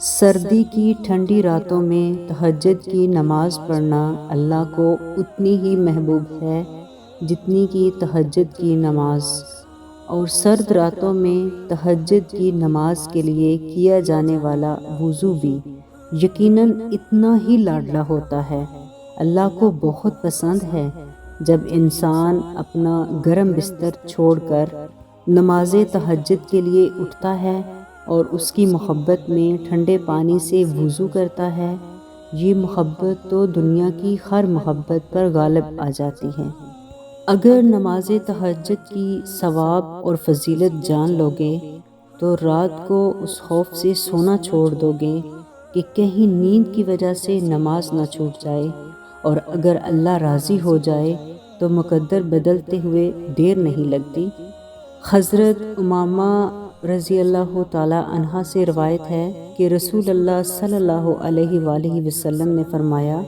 سردی کی ٹھنڈی راتوں میں تہجد کی نماز پڑھنا اللہ کو اتنی ہی محبوب ہے جتنی کہ تہجد کی نماز، اور سرد راتوں میں تہجد کی نماز کے لیے کیا جانے والا وضو بھی یقیناً اتنا ہی لاڈلا ہوتا ہے۔ اللہ کو بہت پسند ہے جب انسان اپنا گرم بستر چھوڑ کر نماز تہجد کے لیے اٹھتا ہے اور اس کی محبت میں ٹھنڈے پانی سے وضو کرتا ہے۔ یہ محبت تو دنیا کی ہر محبت پر غالب آ جاتی ہے۔ اگر نماز تہجد کی ثواب اور فضیلت جان لوگے تو رات کو اس خوف سے سونا چھوڑ دو گے کہ کہیں نیند کی وجہ سے نماز نہ چھوٹ جائے، اور اگر اللہ راضی ہو جائے تو مقدر بدلتے ہوئے دیر نہیں لگتی۔ حضرت امامہ رضی اللہ تعالیٰ عنہا سے روایت ہے کہ رسول اللہ صلی اللہ علیہ وآلہ وسلم نے فرمایا،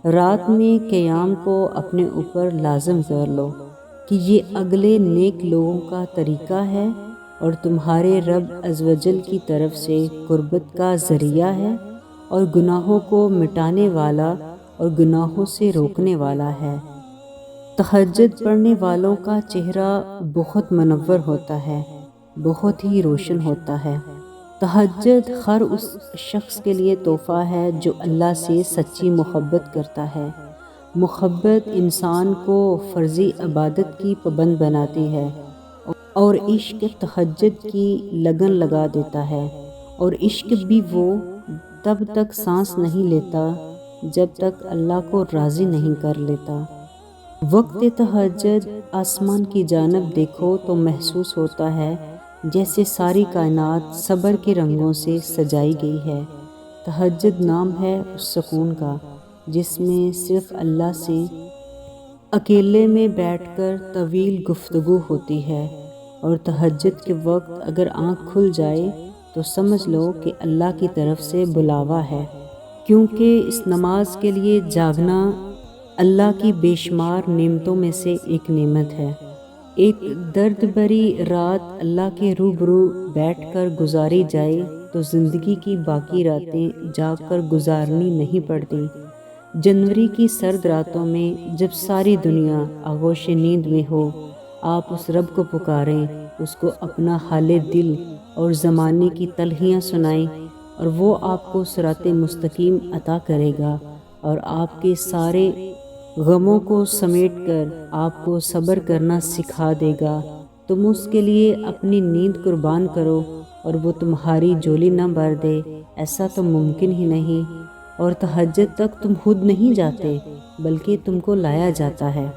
رات میں قیام کو اپنے اوپر لازم کر لو کہ یہ اگلے نیک لوگوں کا طریقہ ہے اور تمہارے رب عز و جل کی طرف سے قربت کا ذریعہ ہے اور گناہوں کو مٹانے والا اور گناہوں سے روکنے والا ہے۔ تہجد پڑھنے والوں کا چہرہ بہت منور ہوتا ہے، بہت ہی روشن ہوتا ہے۔ تہجد ہر اس شخص کے لیے تحفہ ہے جو اللہ سے سچی محبت کرتا ہے۔ محبت انسان کو فرضی عبادت کی پابند بناتی ہے اور عشق تہجد کی لگن لگا دیتا ہے، اور عشق بھی وہ تب تک سانس نہیں لیتا جب تک اللہ کو راضی نہیں کر لیتا۔ وقت تہجد آسمان کی جانب دیکھو تو محسوس ہوتا ہے جیسے ساری کائنات صبر کے رنگوں سے سجائی گئی ہے۔ تہجد نام ہے اس سکون کا جس میں صرف اللہ سے اکیلے میں بیٹھ کر طویل گفتگو ہوتی ہے، اور تہجد کے وقت اگر آنکھ کھل جائے تو سمجھ لو کہ اللہ کی طرف سے بلاوا ہے، کیونکہ اس نماز کے لیے جاگنا اللہ کی بے شمار نعمتوں میں سے ایک نعمت ہے۔ ایک درد بھری رات اللہ کے روبرو بیٹھ کر گزاری جائے تو زندگی کی باقی راتیں جاگ کر گزارنی نہیں پڑتی۔ جنوری کی سرد راتوں میں جب ساری دنیا آغوش نیند میں ہو، آپ اس رب کو پکاریں، اس کو اپنا حال دل اور زمانے کی تلخیاں سنائیں، اور وہ آپ کو صراط مستقیم عطا کرے گا اور آپ کے سارے غموں کو سمیٹ کر آپ کو صبر کرنا سکھا دے گا۔ تم اس کے لیے اپنی نیند قربان کرو اور وہ تمہاری جھولی نہ بھر دے، ایسا تو ممکن ہی نہیں۔ اور تہجد تک تم خود نہیں جاتے بلکہ تم کو لایا جاتا ہے۔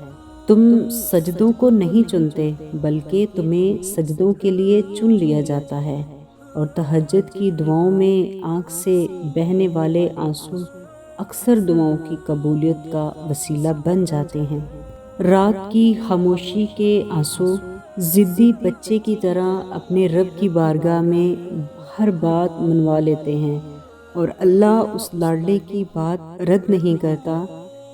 تم سجدوں کو نہیں چنتے بلکہ تمہیں سجدوں کے لیے چن لیا جاتا ہے، اور تہجد کی دعاؤں میں آنکھ سے بہنے والے آنسو اکثر دعاؤں کی قبولیت کا وسیلہ بن جاتے ہیں۔ رات کی خاموشی کے آنسو ضدی بچے کی طرح اپنے رب کی بارگاہ میں ہر بات منوا لیتے ہیں، اور اللہ اس لاڈلے کی بات رد نہیں کرتا۔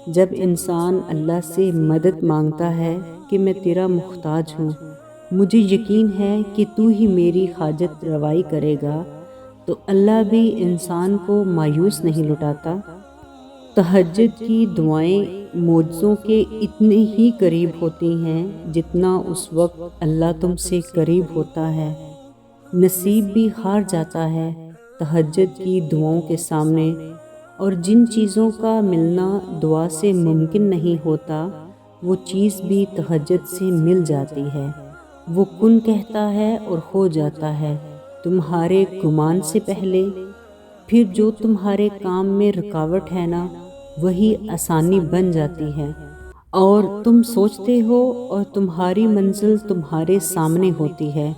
جب انسان اللہ سے مدد مانگتا ہے کہ میں تیرا محتاج ہوں، مجھے یقین ہے کہ تو ہی میری حاجت روائی کرے گا، تو اللہ بھی انسان کو مایوس نہیں لوٹاتا۔ تہجد کی دعائیں معجزوں کے اتنے ہی قریب ہوتی ہیں جتنا اس وقت اللہ تم سے قریب ہوتا ہے۔ نصیب بھی ہار جاتا ہے تہجد کی دعاؤں کے سامنے، اور جن چیزوں کا ملنا دعا سے ممکن نہیں ہوتا وہ چیز بھی تہجد سے مل جاتی ہے۔ وہ کن کہتا ہے اور ہو جاتا ہے تمہارے گمان سے پہلے، پھر جو تمہارے کام میں رکاوٹ ہے نا وہی آسانی بن جاتی ہے، اور تم سوچتے ہو اور تمہاری منزل تمہارے سامنے ہوتی ہے۔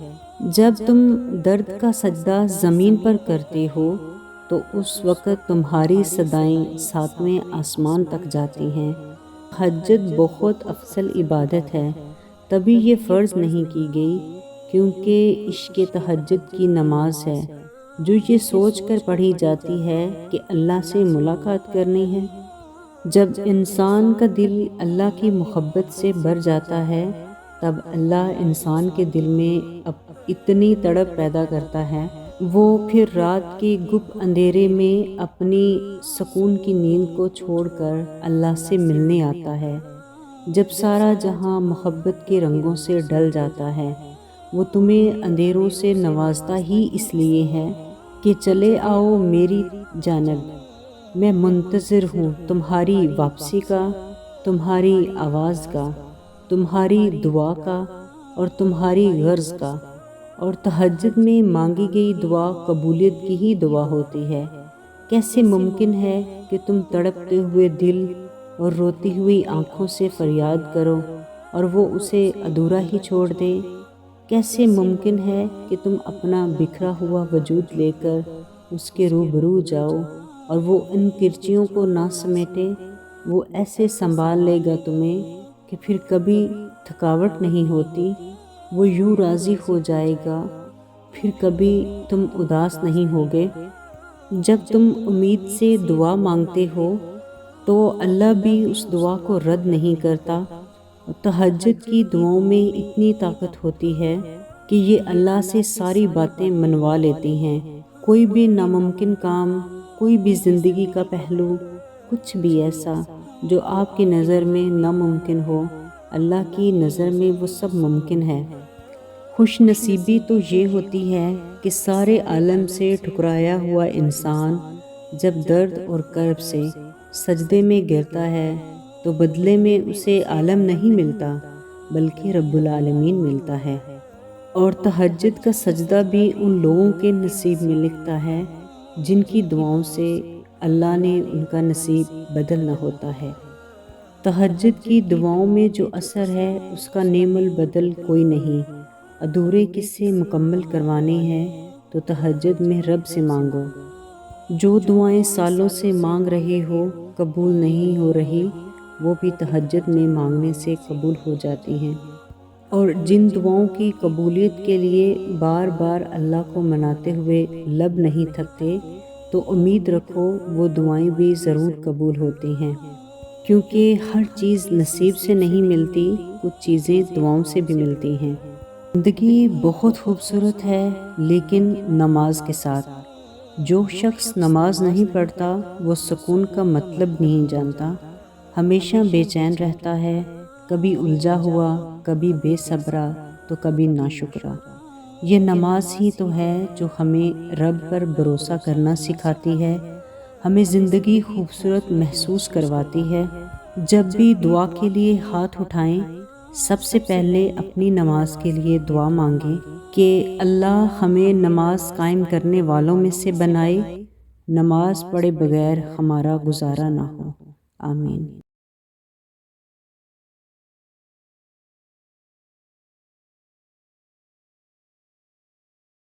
جب تم درد کا سجدہ زمین پر کرتے ہو تو اس وقت تمہاری صدائیں ساتویں آسمان تک جاتی ہیں۔ تہجد بہت افضل عبادت ہے، تبھی یہ فرض نہیں کی گئی کیونکہ عشق تہجد کی نماز ہے جو یہ سوچ کر پڑھی جاتی ہے کہ اللہ سے ملاقات کرنی ہے۔ جب انسان کا دل اللہ کی محبت سے بھر جاتا ہے تب اللہ انسان کے دل میں اتنی تڑپ پیدا کرتا ہے وہ پھر رات کے گپ اندھیرے میں اپنی سکون کی نیند کو چھوڑ کر اللہ سے ملنے آتا ہے۔ جب سارا جہاں محبت کے رنگوں سے ڈل جاتا ہے، وہ تمہیں اندھیروں سے نوازتا ہی اس لیے ہے کہ چلے آؤ میری جانب، میں منتظر ہوں تمہاری واپسی کا، تمہاری آواز کا، تمہاری دعا کا اور تمہاری غرض کا۔ اور تہجد میں مانگی گئی دعا قبولیت کی ہی دعا ہوتی ہے۔ کیسے ممکن ہے کہ تم تڑپتے ہوئے دل اور روتی ہوئی آنکھوں سے فریاد کرو اور وہ اسے ادھورا ہی چھوڑ دے؟ کیسے ممکن ہے کہ تم اپنا بکھرا ہوا وجود لے کر اس کے روبرو جاؤ اور وہ ان کرچیوں کو نہ سمیٹے؟ وہ ایسے سنبھال لے گا تمہیں کہ پھر کبھی تھکاوٹ نہیں ہوتی، وہ یوں راضی ہو جائے گا پھر کبھی تم اداس نہیں ہوگے۔ جب تم امید سے دعا مانگتے ہو تو اللہ بھی اس دعا کو رد نہیں کرتا۔ تہجد کی دعاؤں میں اتنی طاقت ہوتی ہے کہ یہ اللہ سے ساری باتیں منوا لیتی ہیں۔ کوئی بھی ناممکن کام، کوئی بھی زندگی کا پہلو، کچھ بھی ایسا جو آپ کی نظر میں ناممکن ہو، اللہ کی نظر میں وہ سب ممکن ہے۔ خوش نصیبی تو یہ ہوتی ہے کہ سارے عالم سے ٹھکرایا ہوا انسان جب درد اور کرب سے سجدے میں گرتا ہے تو بدلے میں اسے عالم نہیں ملتا بلکہ رب العالمین ملتا ہے۔ اور تہجد کا سجدہ بھی ان لوگوں کے نصیب میں لکھتا ہے جن کی دعاؤں سے اللہ نے ان کا نصیب بدلنا ہوتا ہے۔ تہجد کی دعاؤں میں جو اثر ہے اس کا نعم البدل کوئی نہیں۔ ادھورے قصے مکمل کروانے ہیں تو تہجد میں رب سے مانگو۔ جو دعائیں سالوں سے مانگ رہے ہو قبول نہیں ہو رہی، وہ بھی تہجد میں مانگنے سے قبول ہو جاتی ہیں۔ اور جن دعاؤں کی قبولیت کے لیے بار بار اللہ کو مناتے ہوئے لب نہیں تھکتے، تو امید رکھو وہ دعائیں بھی ضرور قبول ہوتی ہیں، کیونکہ ہر چیز نصیب سے نہیں ملتی، کچھ چیزیں دعاؤں سے بھی ملتی ہیں۔ زندگی بہت خوبصورت ہے لیکن نماز کے ساتھ۔ جو شخص نماز نہیں پڑھتا وہ سکون کا مطلب نہیں جانتا، ہمیشہ بے چین رہتا ہے، کبھی الجھا ہوا، کبھی بے صبرا تو کبھی ناشکرا۔ یہ نماز ہی تو ہے جو ہمیں رب پر بھروسہ کرنا سکھاتی ہے، ہمیں زندگی خوبصورت محسوس کرواتی ہے۔ جب بھی دعا کے لیے ہاتھ اٹھائیں، سب سے پہلے اپنی نماز کے لیے دعا مانگیں کہ اللہ ہمیں نماز قائم کرنے والوں میں سے بنائے، نماز پڑھے بغیر ہمارا گزارا نہ ہو۔ آمین۔